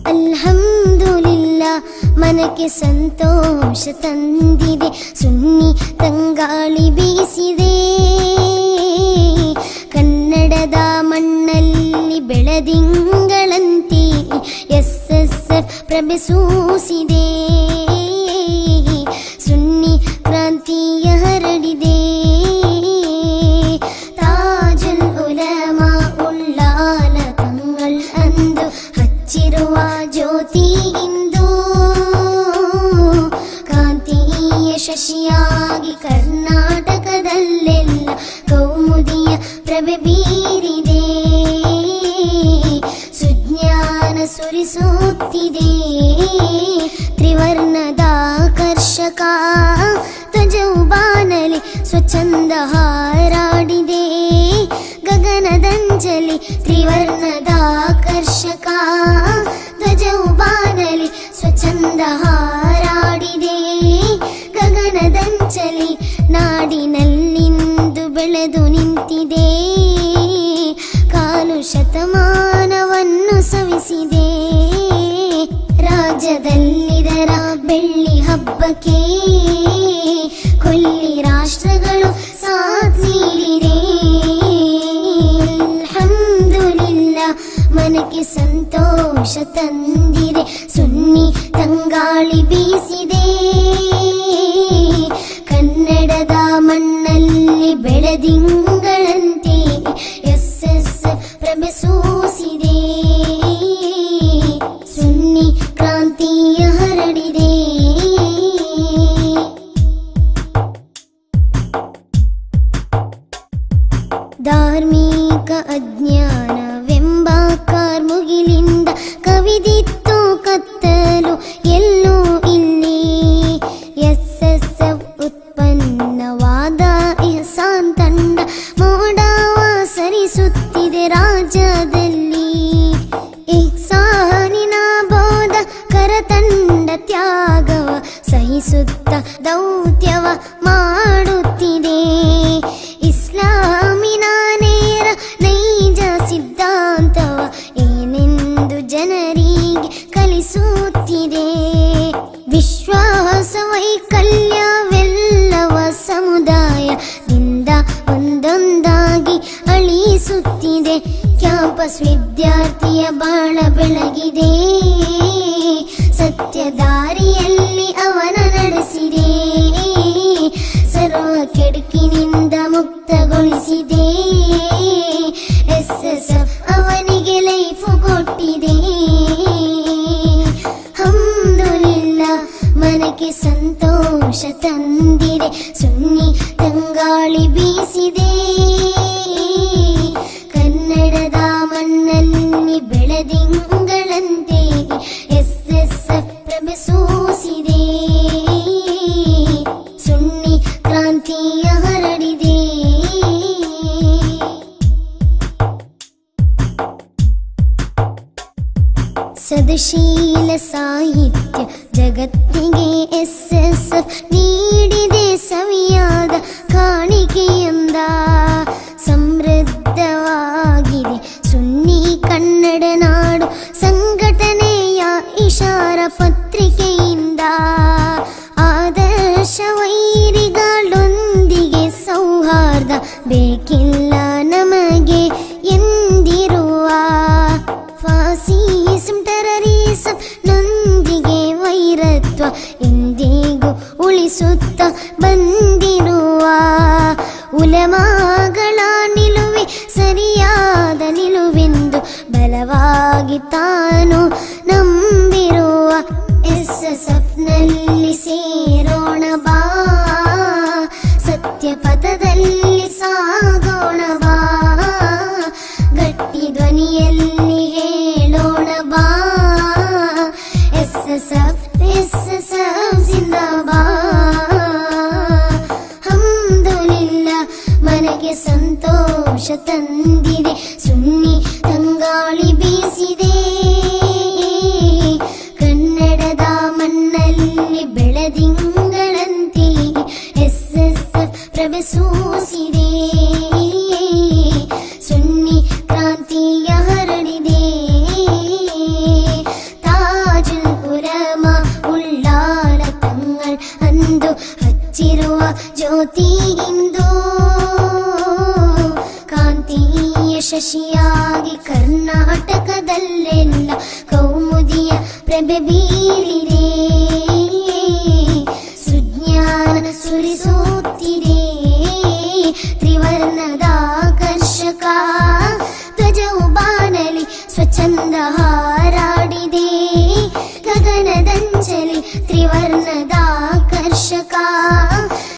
ಅಲ್ಹಮ್ದುಲಿಲ್ಲಾ ಮನಕ್ಕೆ ಸಂತೋಷ ತಂದಿದೆ, ಸುನ್ನಿ ತಂಗಾಳಿ ಬೀಸಿದೆ. ಕನ್ನಡದ ಮಣ್ಣಲ್ಲಿ ಬೆಳದಿಂಗಳಂತೆ SSF ಪ್ರಭೆ ಸೂಸಿದೆ. ಸುನ್ನಿ ಕ್ರಾಂತಿಯ ಹರಡಿದೆ. ತಾಜುಲ್ ಉಲಮಾ ಉಳ್ಳಾಲ ತಂಗಳ್ ಅಂದು ಹಚ್ಚಿರುವ ಜ್ಯೋತಿ ಇಂದು ಕಾಂತಿಯ ಶಶಿಯಾಗಿ ಕರ್ನಾಟಕದಲ್ಲೆಲ್ಲ ಕೌಮುದಿಯ ಪ್ರಭೆ ಬೀರಿದೆ. ಸುಜ್ಞಾನ ಸುರಿಸುತ್ತಿದೆ. ತ್ರಿವರ್ಣದ ಆಕರ್ಷಕ ಧ್ವಜವು ಬಾನಲಿ ಸ್ವಚ್ಛಂದ ಹಾರಾಡಿದೆ. ಗಗನದಂಜಲಿ ತ್ರಿವರ್ಣದ ಆಕರ್ಷಕ ಧ್ವಜವು ಬಾನಲಿ ಸ್ವಚ್ಛಂದ ಹಾರಾಡಿದೆ. ಗಗನದಂಚಲಿ ನಾಡಿನಲ್ಲಿಂದು ಬೆಳೆದು ನಿಂತಿದೆ. ಕಾಲು ಶತಮಾನವನ್ನು ಸವಿಸಿದೆ. ರಾಜ್ಯದಲ್ಲಿದರ ಬೆಳ್ಳಿ ಹಬ್ಬಕ್ಕೆ ಕೊಲ್ಲಿ ರಾಷ್ಟ್ರಗಳು ಸಾಥ್ ನೀಡಿದೆ. ಅಲ್ಹಮ್ದುಲಿಲ್ಲಾ ಮನಕ್ಕೆ ಸಂತೋಷ ತಂದಿದೆ, ಸುನ್ನಿ ತಂಗಾಳಿ ಬೀಸಿದೆ. ಕನ್ನಡದ ಮಣ್ಣಲ್ಲಿ ಬೆಳದಿಂಗಳಂತೆ SSF ಪ್ರಭೆ ಸೂಸಿದೆ. ಸುನ್ನಿ ಕ್ರಾಂತಿಯ ಹರಡಿದೆ. ಧಾರ್ಮಿಕ ಅಜ್ಞಾನವೆಂಬ ಕಾರ್ಮುಗಿಲಿಂದ ಕವಿದಿತ್ತು ಕತ್ತಲು ಎಲ್ಲೂ ಇಲ್ಲಿ. SSF ಉತ್ಪನ್ನವಾದ ಇಹ್ಸಾನ್ ತಂಡ ಮೋಡವ ಸರಿಸುತ್ತಿದೆ ರಾಜ್ಯದಲ್ಲಿ. ಇಹ್ಸಾನಿನ ಬೋಧ ಕರತಂಡ ತ್ಯಾಗವ ಸಹಿಸುತ್ತ ದೌತ್ಯವ ಮಾಡುತ್ತಿದೆ. ಇಸ್ಲಾಮಿನ ನೇರ ನೈಜ ಸಿದ್ಧಾಂತವ ಏನೆಂದು ಜನರಿಗೆ ಕಲಿಸುತ್ತಿದೆ. ವಿಶ್ವಾಸ ವೈಕಲ್ಯವೆಲ್ಲವ ಸಮುದಾಯದಿಂದ ಒಂದೊಂದಾಗಿ ಅಳಿಸುತ್ತಿದೆ. ಕ್ಯಾಂಪಸ್ ವಿದ್ಯಾರ್ಥಿಯ ಬಾಳ ಬೆಳಗಿದೆ. ಸತ್ಯ ದಾರಿಯಲ್ಲಿ ಅವನ ನಡೆಸಿದೆ. ಸರ್ವ ಕೆಡುಕಿನಿಂದ ಮುಕ್ತಗೊಳಿಸಿದೆ. SSF ಅವನಿಗೆ ಲೈಫು ಕೊಟ್ಟಿದೆ. ಅಲ್ಹಮ್ದುಲಿಲ್ಲಾ ಮನಕ್ಕೆ ಸಂತೋಷ ತಂದಿದೆ, ಸುನ್ನಿ ತಂಗಾಳಿ ಬೀಸಿದೆ. ಕನ್ನಡದ ಮಣ್ಣಲ್ಲಿ ಬೆಳದಿಂಗಳಂತೆ SSF ಪ್ರಭೆ ಸೂಸಿದೆ. ಸುನ್ನಿ ಕ್ರಾಂತಿಯ ಹರಡಿದೆ. ಸದಶೀಲ ಸಾಹಿತ್ಯ ಜಗತ್ತಿಗೆ SSF ನೀಡಿದೆ ಸವಿಯಾದ ಕಾಣಿಕೆಯೊಂದ. ಸಮೃದ್ಧವಾಗಿದೆ ಸುನ್ನಿ ಕನ್ನಡ ನಾಡು ಸಂಘಟನೆಯ ಇಶಾರ ಪತ್ರಿಕೆಯಿಂದ. ಆದರ್ಶ ವೈರಿಗಳೊಂದಿಗೆ ಸೌಹಾರ್ದ ಬೇಕಿಲ್ಲ ನಮಗೆ ಎಂದಿರುವ. ಫಾಸಿಸಂ ಟೆರರಿಸಂ ನೊಂದಿಗೆ ವೈರತ್ವ ಎಂದಿಗೂ ಉಳಿಸುತ್ತ ಬಂದಿರುವ. ಉಲಮಾಗಳ ನಿಲುವೆ ಸರಿಯಾದ ನಿಲುವೆಂದು ಬಲವಾಗಿ ತಾನು ನಂಬಿರುವ. SSF ನಲ್ಲಿ ಸೇರೋಣ ಬಾ, ಸತ್ಯ ಪಥದಲ್ಲಿ ಸಾಗೋಣ ಬಾ. ಗಟ್ಟಿ ಧ್ವನಿಯಲ್ಲಿ ಹೇಳೋಣ ಬಾ, SSF ಜಿಂದಾಬಾದ್. ಅಲ್ಹಮ್ದುಲಿಲ್ಲಾ ಮನಗೆ ಸಂತೋಷ ತಂದಿದೆ, ಸುನ್ನಿ ತಂಗಾಳಿ ಬೀಸಿದೆ. ಜ್ಯೋತಿ ಇಂದು ಕಾಂತೀಯ ಶಶಿಯಾಗಿ ಕರ್ನಾಟಕದಲ್ಲೆಲ್ಲ ಕೌಮುದಿಯ ಪ್ರಭೆ ಬೀರಿದೆ, ಸುಜ್ಞಾನ ಸುರಿಸುತ್ತಿದೆ. ತ್ರಿವರ್ಣದ ಆಕರ್ಷಕ ಧ್ವಜವು ಬಾನಲಿ ಸ್ವಚ್ಛಂದ ಹಾರಾಡಿದೆ, ಗಗನದಂಚಲಿ ತ್ರಿವರ್ಣದ